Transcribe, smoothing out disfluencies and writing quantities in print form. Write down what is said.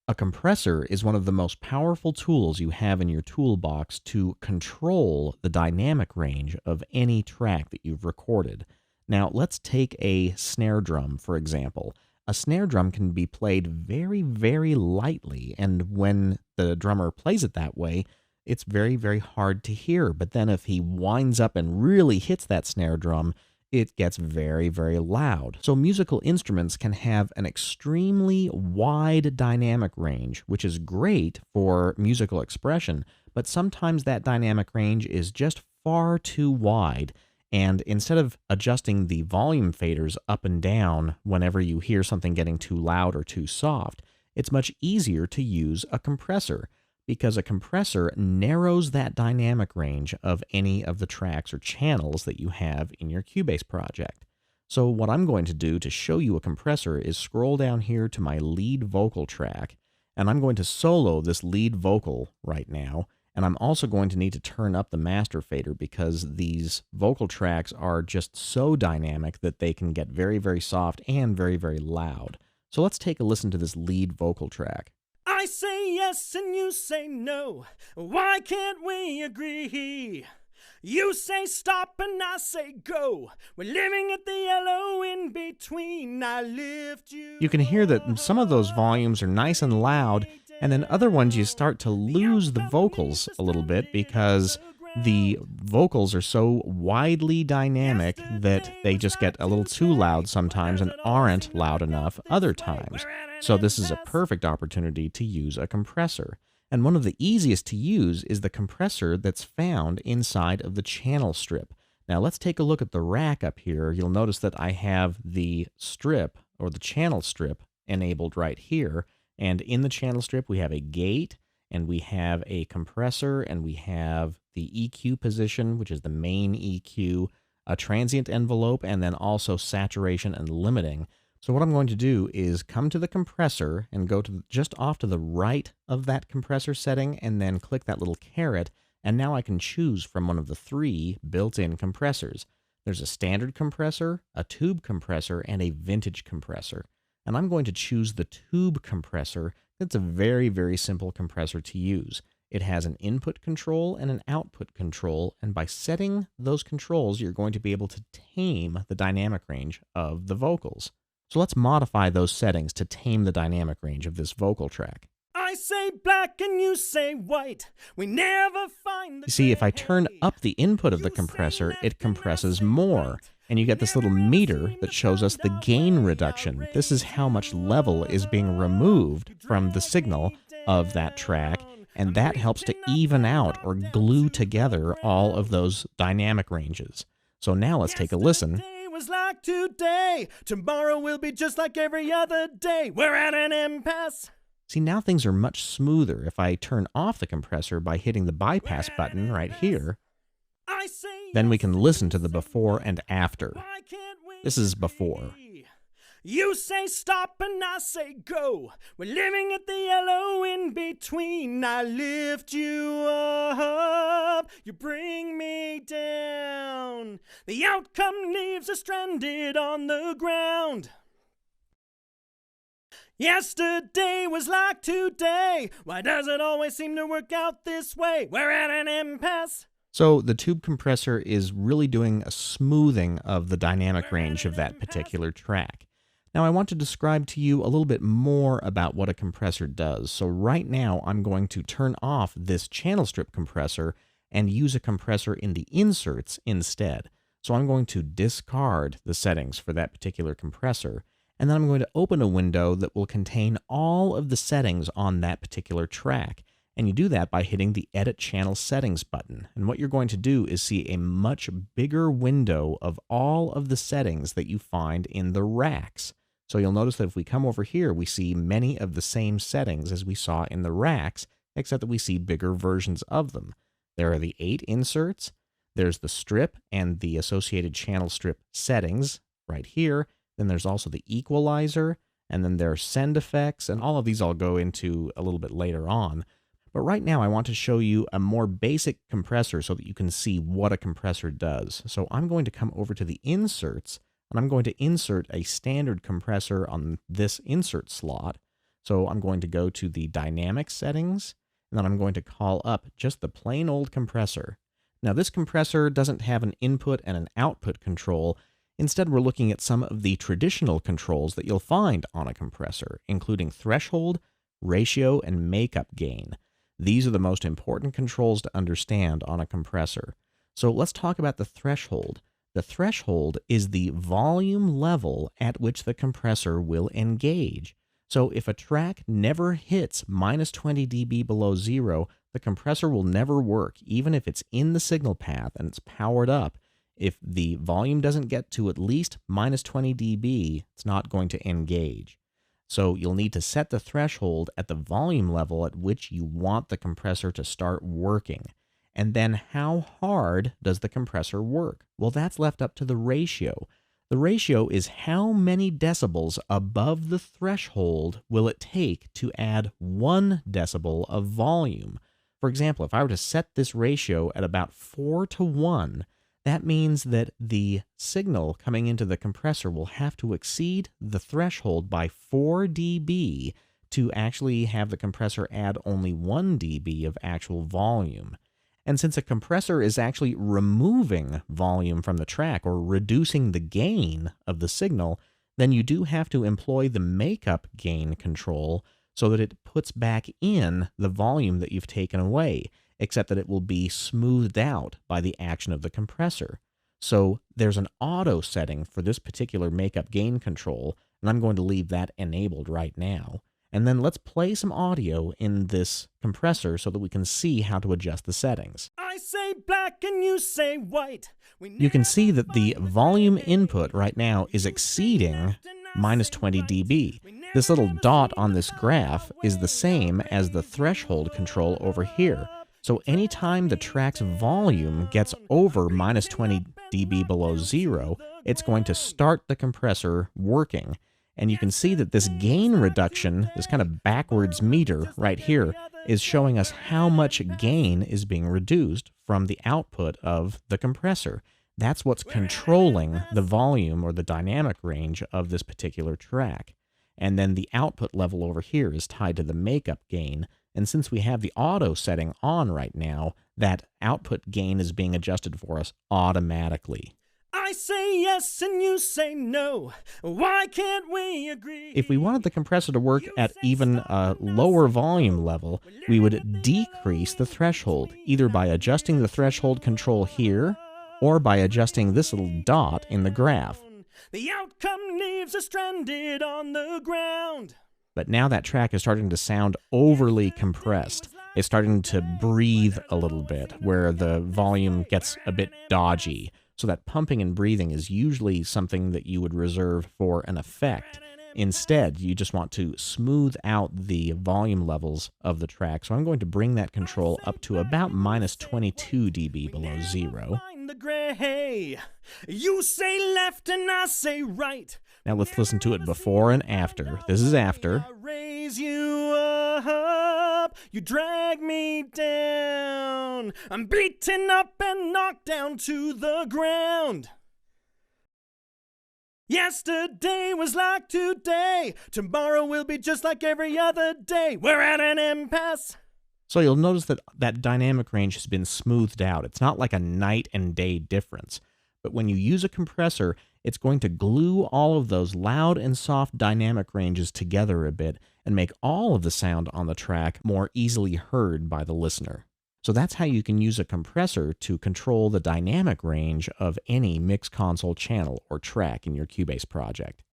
A compressor is one of the most powerful tools you have in your toolbox to control the dynamic range of any track that you've recorded. Now, let's take a snare drum, for example. A snare drum can be played very, very lightly, and when the drummer plays it that way, it's very, very hard to hear. But then if he winds up and really hits that snare drum, it gets very, very loud. So musical instruments can have an extremely wide dynamic range, which is great for musical expression, but sometimes that dynamic range is just far too wide. And instead of adjusting the volume faders up and down whenever you hear something getting too loud or too soft, it's much easier to use a compressor, because a compressor narrows that dynamic range of any of the tracks or channels that you have in your Cubase project. So what I'm going to do to show you a compressor is scroll down here to my lead vocal track, and I'm going to solo this lead vocal right now, and I'm also going to need to turn up the master fader because these vocal tracks are just so dynamic that they can get very, very soft and very, very loud. So let's take a listen to this lead vocal track. I say yes and you say no. Why can't we agree? You say stop and I say go. We're living at the yellow in between. I lift you. You can hear that some of those volumes are nice and loud, and then other ones you start to lose the vocals a little bit because the vocals are so widely dynamic that they just get a little too loud sometimes and aren't loud enough other times. So this is a perfect opportunity to use a compressor. And one of the easiest to use is the compressor that's found inside of the channel strip. Now let's take a look at the rack up here. You'll notice that I have the strip, or the channel strip, enabled right here. And in the channel strip we have a gate, and we have a compressor, and we have the EQ position, which is the main EQ, a transient envelope, and then also saturation and limiting. So what I'm going to do is come to the compressor and go to just off to the right of that compressor setting, and then click that little caret, and now I can choose from one of the three built-in compressors. There's a standard compressor, a tube compressor, and a vintage compressor. And I'm going to choose the tube compressor. It's a very, very simple compressor to use. It has an input control and an output control, and by setting those controls, you're going to be able to tame the dynamic range of the vocals. So let's modify those settings to tame the dynamic range of this vocal track. I say black and you say white. We never find the You see, if I turn up the input of the compressor, it compresses more. And you get this little meter that shows us the gain reduction. This is how much level is being removed from the signal of that track, and that helps to even out or glue together all of those dynamic ranges. So now let's take a listen. Was like today. Tomorrow will be just like every other day. We're at an impasse. See, now things are much smoother if I turn off the compressor by hitting the bypass button right here. Then we can listen to the before and after. This is before. You say stop and I say go. We're living at the yellow in between. I lift you up, you bring me down. The outcome leaves us stranded on the ground. Yesterday was like today. Why does it always seem to work out this way? We're at an impasse. So the tube compressor is really doing a smoothing of the dynamic range of that particular track. Now I want to describe to you a little bit more about what a compressor does. So right now I'm going to turn off this channel strip compressor and use a compressor in the inserts instead. So I'm going to discard the settings for that particular compressor, and then I'm going to open a window that will contain all of the settings on that particular track. And you do that by hitting the Edit Channel Settings button. And what you're going to do is see a much bigger window of all of the settings that you find in the racks. So you'll notice that if we come over here, we see many of the same settings as we saw in the racks, except that we see bigger versions of them. There are the 8 inserts, there's the strip and the associated channel strip settings right here, then there's also the equalizer, and then there are send effects, and all of these I'll go into a little bit later on. But right now I want to show you a more basic compressor so that you can see what a compressor does. So I'm going to come over to the inserts, and I'm going to insert a standard compressor on this insert slot. So I'm going to go to the dynamic settings, and then I'm going to call up just the plain old compressor. Now this compressor doesn't have an input and an output control. Instead, we're looking at some of the traditional controls that you'll find on a compressor, including threshold, ratio, and makeup gain. These are the most important controls to understand on a compressor. So let's talk about the threshold. The threshold is the volume level at which the compressor will engage. So if a track never hits minus 20 dB below zero, the compressor will never work, even if it's in the signal path and it's powered up. If the volume doesn't get to at least minus 20 dB, it's not going to engage. So you'll need to set the threshold at the volume level at which you want the compressor to start working. And then how hard does the compressor work? Well, that's left up to the ratio. The ratio is how many decibels above the threshold will it take to add 1 decibel of volume. For example, if I were to set this ratio at about 4:1, that means that the signal coming into the compressor will have to exceed the threshold by 4 dB to actually have the compressor add only 1 dB of actual volume. And since a compressor is actually removing volume from the track or reducing the gain of the signal, then you do have to employ the makeup gain control so that it puts back in the volume that you've taken away, except that it will be smoothed out by the action of the compressor. So there's an auto setting for this particular makeup gain control, and I'm going to leave that enabled right now. And then let's play some audio in this compressor so that we can see how to adjust the settings. I say black and you say white. You can see that the volume input right now is exceeding minus 20 dB. This little dot on this graph is the same as the threshold control over here. So anytime the track's volume gets over minus 20 dB below zero, it's going to start the compressor working. And you can see that this gain reduction, this kind of backwards meter right here, is showing us how much gain is being reduced from the output of the compressor. That's what's controlling the volume or the dynamic range of this particular track. And then the output level over here is tied to the makeup gain. And since we have the auto setting on right now, that output gain is being adjusted for us automatically. I say yes and you say no. Why can't we agree? If we wanted the compressor to work at even a lower volume level, we would decrease the threshold, either by adjusting the threshold control here or by adjusting this little dot in the graph. The outcome leaves us stranded on the ground. But now that track is starting to sound overly compressed. It's starting to breathe a little bit, where the volume gets a bit dodgy. So that pumping and breathing is usually something that you would reserve for an effect. Instead, you just want to smooth out the volume levels of the track. So I'm going to bring that control up to about minus 22 dB below zero. The gray. You say left and I say right. Now let's listen to it before and after. This is after. I raise you up, you drag me down. I'm beaten up and knocked down to the ground. Yesterday was like today. Tomorrow will be just like every other day. We're at an impasse. So you'll notice that that dynamic range has been smoothed out. It's not like a night and day difference. But when you use a compressor, it's going to glue all of those loud and soft dynamic ranges together a bit and make all of the sound on the track more easily heard by the listener. So that's how you can use a compressor to control the dynamic range of any mix console channel or track in your Cubase project.